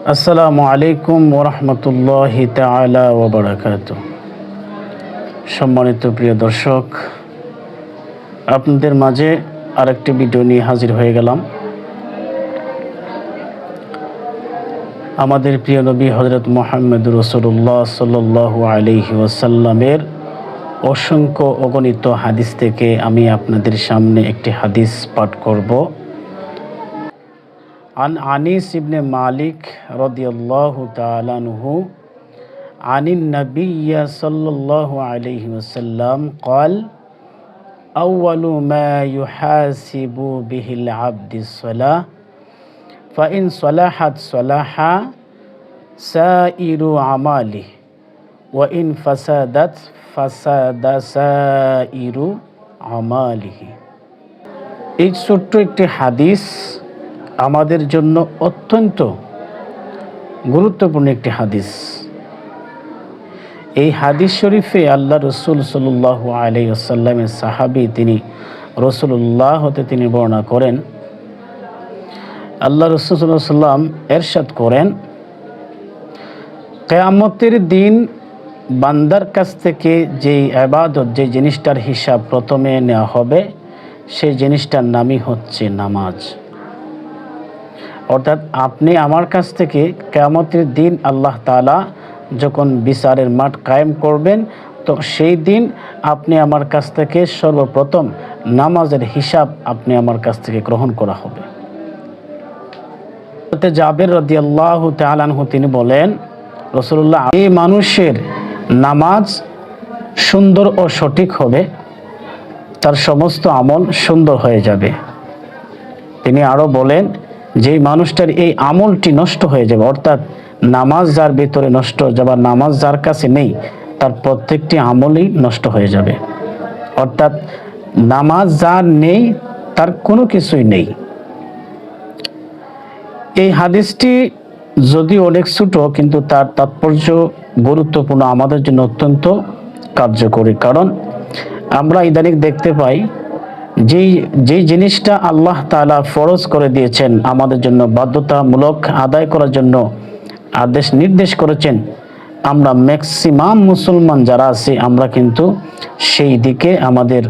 আসসালামু আলাইকুম ওরহমতুল্লাহি তাআলা ওয়া বারাকাতুহু। সম্মানিত প্রিয় দর্শক, আপনাদের মাঝে আরেকটি ভিডিও নিয়ে হাজির হয়ে গেলাম। আমাদের প্রিয় নবী হযরত মুহাম্মদ রাসূলুল্লাহ সাল্লাল্লাহু আলাইহি ওয়াসাল্লামের অসংখ্য অগণিত হাদিস থেকে আমি আপনাদের সামনে একটি হাদিস পাঠ করব। عن أنس بن مالك رضي الله تعالى عنه عن النبي صلى الله عليه وسلم قال أول ما يحاسب به العبد الصلاة فإن صلحت صلح سائر أعماله وإن فسدت فسد سائر أعماله। এই ছোট্ট একটি হাদিস আমাদের জন্য অত্যন্ত গুরুত্বপূর্ণ একটি হাদিস। এই হাদিস শরীফে আল্লাহ রসুল সাল্লাল্লাহু আলাইহি ওয়াসাল্লামের সাহাবী তিনি রাসূলুল্লাহ হতে তিনি বর্ণনা করেন, আল্লাহ রসুল সাল্লাল্লাহু আলাইহি ওয়াসাল্লাম ইরশাদ করেন, কিয়ামতের দিন বান্দার কাছ থেকে যেই ইবাদত, যে জিনিসটার হিসাব প্রথমে নেওয়া হবে, সেই জিনিসটার নামই হচ্ছে নামাজ। অর্থাৎ আপনি আমার কাছ থেকে কিয়ামতের দিন আল্লাহ তাআলা যখন বিচারের মাঠ কায়েম করবেন, তো সেই দিন আপনি আমার কাছ থেকে সর্বপ্রথম নামাজের হিসাব আপনি আমার কাছ থেকে গ্রহণ করা হবে। জাবের রাদিয়াল্লাহু তাআলা আনহু তিনি বলেন, রাসূলুল্লাহ, এই মানুষের নামাজ সুন্দর ও সঠিক হবে, তার সমস্ত আমল সুন্দর হয়ে যাবে। তিনি আরো বলেন, যেই মানুষটার এই আমলটি নষ্ট হয়ে যাবে, অর্থাৎ নামাজ যার ভিতরে নষ্ট যাবে, নামাজ যার কাছে নেই, তার প্রত্যেকটি আমলই নষ্ট হয়ে যাবে। অর্থাৎ নামাজ যার নেই তার কোনো কিছুই নেই। এই হাদিসটি যদিও অনেক ছোট, কিন্তু তার তাৎপর্য গুরুত্বপূর্ণ, আমাদের জন্য অত্যন্ত কার্যকরী। কারণ আমরা ইদানিং দেখতে পাই যেই জিনিসটা আল্লাহ তাআলা ফরজ করে দিয়েছেন, আমাদের জন্য বাধ্যতামূলক আদায় করার জন্য আদেশ নির্দেশ করেছেন, আমরা ম্যাক্সিমাম মুসলমান যারা আছি আমরা কিন্তু সেই দিকে আমাদের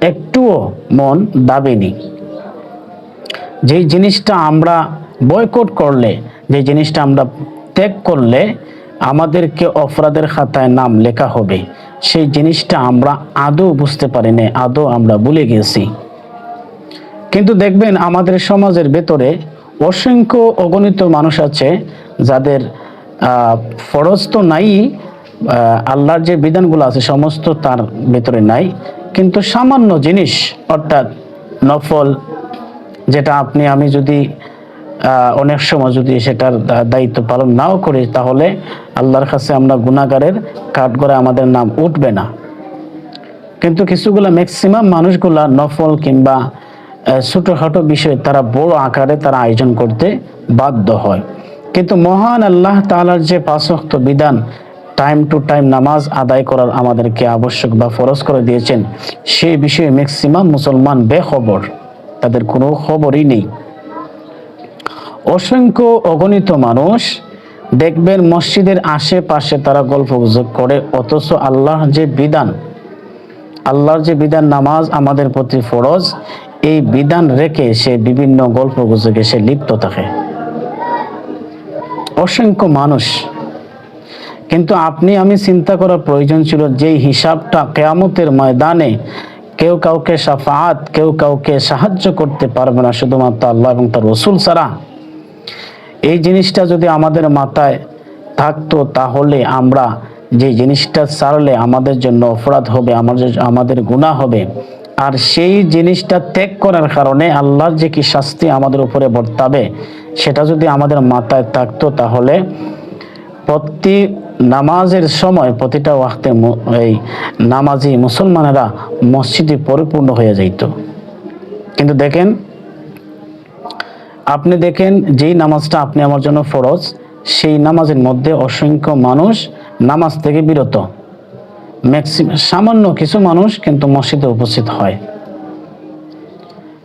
একটুও মন দাবেনি। যেই জিনিসটা আমরা বয়কট করলে, যে জিনিসটা আমরা ত্যাগ করলে আমাদেরকে অপরাধের খাতায় নাম লেখা হবে, সেই জিনিসটা আমরা আদৌ বুঝতে পারি না, আদৌ আমরা ভুলে গেছি। কিন্তু দেখবেন আমাদের সমাজের ভেতরে অসংখ্য অগণিত মানুষ আছে যাদের ফরজ তো নাই, আল্লাহর যে বিধানগুলো আছে সমস্ত তার ভেতরে নাই, কিন্তু সামান্য জিনিস অর্থাৎ নফল, যেটা আপনি আমি যদি অনেক সময় যদি সেটার দায়িত্ব পালন নাও করি, তাহলে আল্লাহর কাছে আমরা গুনাহগারের কাঠগড়ায় আমাদের নাম উঠবে না। কিন্তু কিছুগুলা ম্যাক্সিমাম মানুষগুলা নফল কিংবা ছোটখাটো বিষয় তারা বড় আকারে তারা আয়োজন করতে বাধ্য হয়। কিন্তু মহান আল্লাহ তাআলার যে 5 ওয়াক্ত বিধান, টাইম টু টাইম নামাজ আদায় করার আমাদেরকে আবশ্যক বা ফরজ করে দিয়েছেন, সেই বিষয়ে ম্যাক্সিমাম মুসলমান বেখবর, তাদের কোনো খবরই নেই। অসংখ্য অগণিত মানুষ দেখবেন মসজিদের আশেপাশে তারা গল্পগুজব করে, অথচ আল্লাহর যে বিধান নামাজ আমাদের প্রতি ফরজ, এই বিধান রেখে সে বিভিন্ন গল্পগুজবে সে লিপ্ত থাকে, অসংখ্য মানুষ। কিন্তু আপনি আমি চিন্তা করার প্রয়োজন ছিল, যেই হিসাবটা কিয়ামতের ময়দানে কেউ কাউকে শাফাআত, কেউ কাউকে সাহায্য করতে পারবে না শুধুমাত্র আল্লাহ এবং তার রাসূল ছাড়া। এই জিনিসটা যদি আমাদের মাথায় থাকতো, তাহলে আমরা যে জিনিসটা ছাড়লে আমাদের জন্য অপরাধ হবে, আমাদের গুনাহ হবে, আর সেই জিনিসটা ত্যাগ করার কারণে আল্লাহর যে কি শাস্তি আমাদের উপরে বর্তাবে, সেটা যদি আমাদের মাথায় থাকতো, তাহলে প্রতি নামাজের সময় প্রতিটা ওয়াক্তে এই নামাজি মুসলমানেরা মসজিদে পরিপূর্ণ হয়ে যাইত। কিন্তু আপনি দেখেন যেই নামাজটা আপনি আমার জন্য ফরজ, সেই নামাজের মধ্যে অসংখ্য মানুষ নামাজ থেকে বিরত, ম্যাক্সিমাম সামান্য কিছু মানুষ কিন্তু মসজিদে উপস্থিত হয়।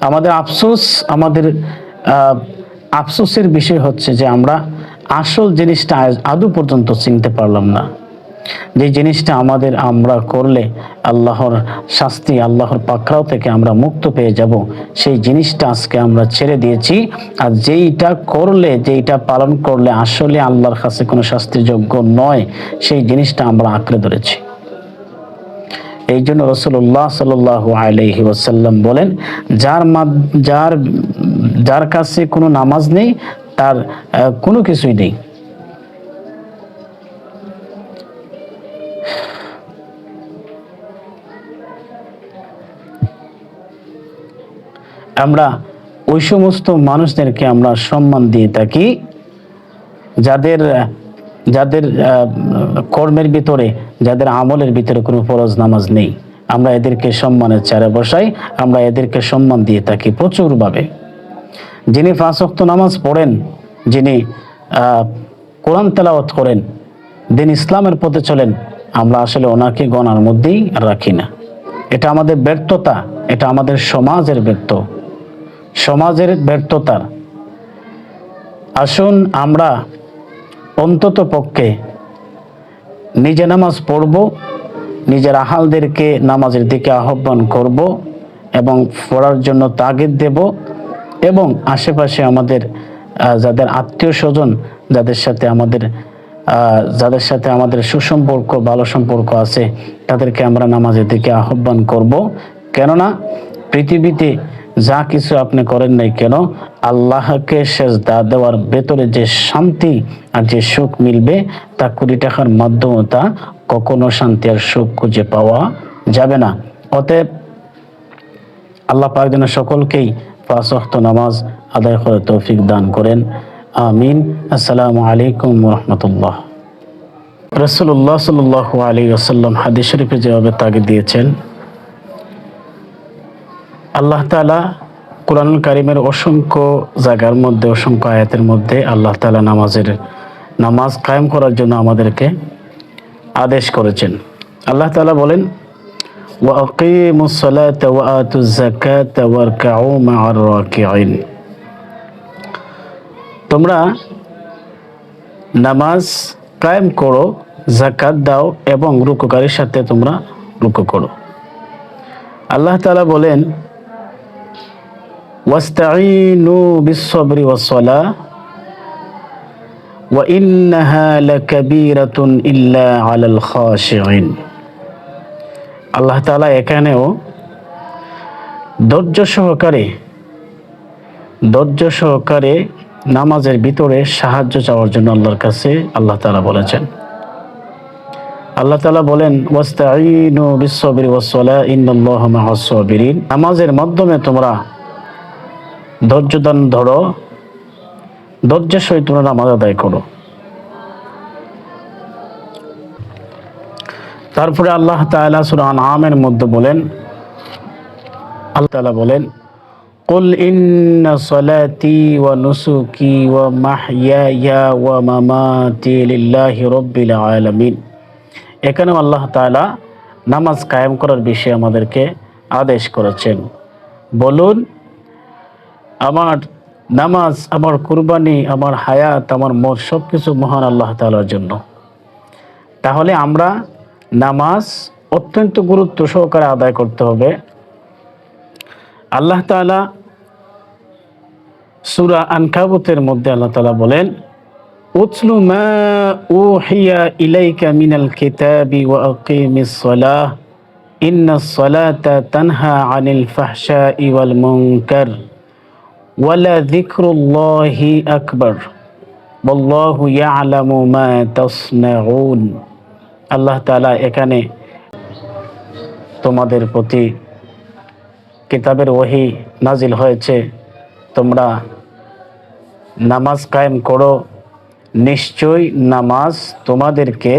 আমাদের আফসোসের বিষয় হচ্ছে যে আমরা আসল জিনিসটা আদৌ পর্যন্ত চিনতে পারলাম না। যে জিনিসটা আমরা করলে আল্লাহর শাস্তি, আল্লাহর পাকড়াও থেকে আমরা মুক্ত পেয়ে যাব, সেই জিনিসটা আজকে আমরা ছেড়ে দিয়েছি। আর যেইটা পালন করলে আসলে আল্লাহর কাছে কোনো শাস্তির যোগ্য নয়, সেই জিনিসটা আমরা আঁকড়ে ধরেছি। এই জন্য রাসূলুল্লাহ সাল্লাল্লাহু আলাইহি ওয়াসাল্লাম বলেন, যার কাছে কোনো নামাজ নেই, তার কোনো কিছুই নেই। আমরা ওই সমস্ত মানুষদেরকে আমরা সম্মান দিয়ে থাকি যাদের যাদের কর্মের ভিতরে, যাদের আমলের ভিতরে কোনো ফরজ নামাজ নেই। আমরা এদেরকে সম্মানের চেয়ারে বসাই, আমরা এদেরকে সম্মান দিয়ে থাকি প্রচুরভাবে। যিনি 5 ওয়াক্ত নামাজ পড়েন, যিনি কোরআন তেলাওয়াত করেন, দিন ইসলামের পথে চলেন, আমরা আসলে ওনাকে গণার মধ্যেই রাখি না। এটা আমাদের ব্যর্থতা, এটা আমাদের সমাজের ব্যর্থতার। আসুন আমরা অন্তত পক্ষে নিজে নামাজ পড়ব, নিজের আহালদেরকে নামাজের দিকে আহ্বান করব এবং পড়ার জন্য তাগিদ দেব, এবং আশেপাশে আমাদের যাদের আত্মীয় স্বজন, যাদের সাথে আমাদের সুসম্পর্ক, ভালো সম্পর্ক আছে, তাদেরকে আমরা নামাজের দিকে আহ্বান করব। কেননা পৃথিবীতে যা কিছু আপনি করেন নাই কেন, আল্লাহকে সেজদা দেওয়ার ভেতরে যে শান্তি আর যে সুখ মিলবে, তা কোটি টাকার মাধ্যমে তা কখনো শান্তি আর সুখ খুঁজে পাওয়া যাবে না। অতএব আল্লাহ পাক যেন সকলকেই 5 ওয়াক্ত নামাজ আদায় করে তৌফিক দান করেন। আমিন। আসসালামু আলাইকুম ওয়া রাহমাতুল্লাহ। রাসূলুল্লাহ সাল্লাল্লাহু আলাইহি ওয়াসাল্লাম হাদিস শরীফে যেভাবে তাগিদ দিয়েছেন, আল্লাহ তাআলা কুরআনুল কারীমের অসংখ্য জায়গার মধ্যে, অসংখ্য আয়াতের মধ্যে আল্লাহ তাআলা নামাজ কায়েম করার জন্য আমাদেরকে আদেশ করেছেন। আল্লাহ তাআলা বলেন, ওয়া আকিমুস সালাতা ওয়া আতুজ যাকাতা ওয়ারকাউ মা'আর রাকিঈন। তোমরা নামাজ কায়েম করো, যাকাত দাও এবং রুকুকারীর সাথে তোমরা রুকু করো। আল্লাহ তাআলা বলেন, ওয়াস্তাঈনু বিস-সাবরি ওয়াস-সালাহ ওয়া ইন্নাহা লাকাবীরাতুন ইল্লা আলাল খাশিঈন। আল্লাহ তাআলা এখানেও ধৈর্য সহকারে নামাজের ভিতরে সাহায্য চাওয়ার জন্য আল্লাহর কাছে আল্লাহ তাআলা বলেছেন। আল্লাহ তাআলা বলেন, ওয়াস্তাঈনু বিস-সাবরি ওয়াস-সালাহ ইন্নাল্লাহা মা'আস সাবিরিন। নামাজের মাধ্যমে তোমরা ধৈর্যদান ধরো, ধৈর্যের সহিত তোমরা নামাজ আদায় করো। তারপরে আল্লাহ তাআলা সূরা আনআমের মধ্যে বলেন, আল্লাহ তাআলা বলেন, কুল ইন্না সালাতি ওয়া নুসুকি ওয়া মাহইয়ায়া ওয়া মামাতি লিল্লাহি রাব্বিল আলামিন। এখানেও আল্লাহ তাআলা নামাজ কায়েম করার বিষয়ে আমাদেরকে আদেশ করেছেন। বলুন, আমার নামাজ, আমার কুরবানি, আমার হায়াত, আমার মত সবকিছু মহান আল্লাহ তাআলার জন্য। তাহলে আমরা নামাজ অত্যন্ত গুরুত্ব সহকারে আদায় করতে হবে। আল্লাহ তাআলা সূরা আনকাবুতের মধ্যে আল্লাহ তাআলা বলেন, উতলু মা উহিয়া ইলাইকা মিনাল কিতাবি ওয়া আকিমিস সালাহ ইন্নাস সালাতা তানহা আনিল ফাহশাই ওয়াল মুনকার ওয়ালা যিকরুল্লাহি আকবার ওয়াল্লাহু ইয়ালামু মা তাসনাউন। আল্লাহ তাআলা এখানে তোমাদের প্রতি কিতাবের ওহী নাজিল হয়েছে, তোমরা নামাজ কায়েম করো, নিশ্চয়ই নামাজ তোমাদেরকে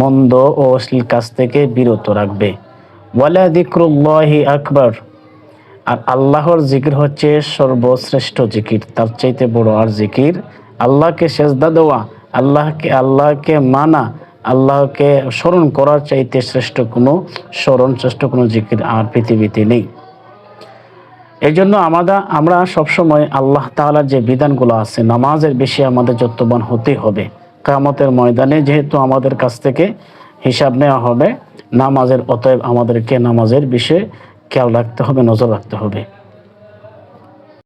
মন্দ ও অশ্লীল কাজ থেকে বিরত রাখবে। ওয়ালা যিকরুল্লাহি আকবার, আর আল্লাহর জিকির হচ্ছে সর্বশ্রেষ্ঠ জিকির, তার চাইতে বড় আর জিকির আল্লাহকে সেজদা দেওয়া, আল্লাহকে মানা, আল্লাহকে স্মরণ করার চাইতে শ্রেষ্ঠ কোনো জিকির আর পৃথিবীতে নেই। এই জন্য আমরা সবসময় আল্লাহ তাআলার যে বিধানগুলো আছে নামাজের বেশি আমাদের যত্নবান হতে হবে। কিয়ামতের ময়দানে যেহেতু আমাদের কাছ থেকে হিসাব নেওয়া হবে নামাজের, অতএব আমাদেরকে নামাজের বিষয়ে খেয়াল রাখতে হবে, নজর রাখতে হবে।